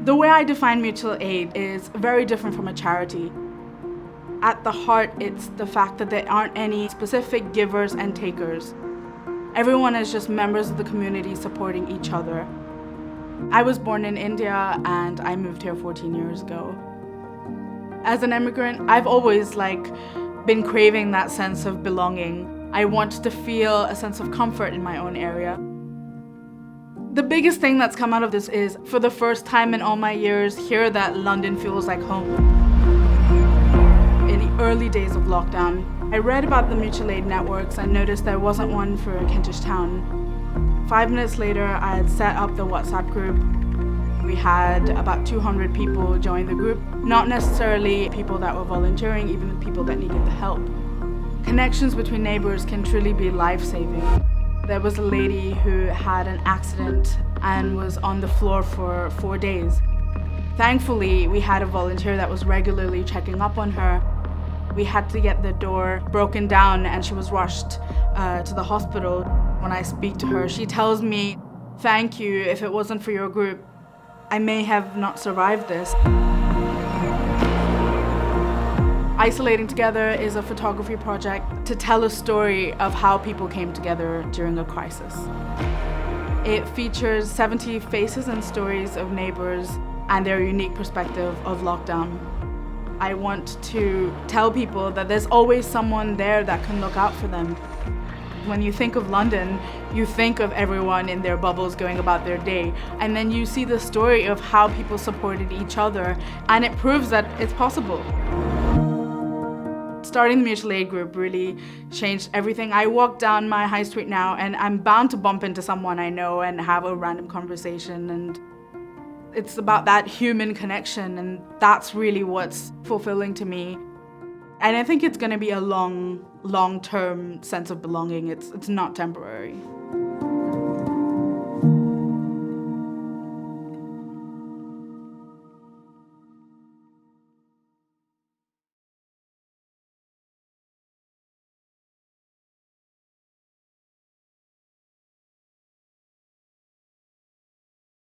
The way I define mutual aid is very different from a charity. At the heart, it's the fact that there aren't any specific givers and takers. Everyone is just members of the community supporting each other. I was born in India and I moved here 14 years ago. As an immigrant, I've always been craving that sense of belonging. I want to feel a sense of comfort in my own area. The biggest thing that's come out of this is, for the first time in all my years, hear that London feels like home. In the early days of lockdown, I read about the mutual aid networks and noticed there wasn't one for Kentish town. 5 minutes later, I had set up the WhatsApp group. We had about 200 people join the group, not necessarily people that were volunteering, even the people that needed the help. Connections between neighbours can truly be life-saving. There was a lady who had an accident and was on the floor for 4 days. Thankfully, we had a volunteer that was regularly checking up on her. We had to get the door broken down and she was rushed to the hospital. When I speak to her, she tells me, "Thank you, if it wasn't for your group, I may have not survived this." Isolating Together is a photography project to tell a story of how people came together during a crisis. It features 70 faces and stories of neighbours and their unique perspective of lockdown. I want to tell people that there's always someone there that can look out for them. When you think of London, you think of everyone in their bubbles going about their day, and then you see the story of how people supported each other, and it proves that it's possible. Starting the mutual aid group really changed everything. I walk down my high street now and I'm bound to bump into someone I know and have a random conversation, and it's about that human connection, and that's really what's fulfilling to me. And I think it's going to be a long-term sense of belonging. It's not temporary.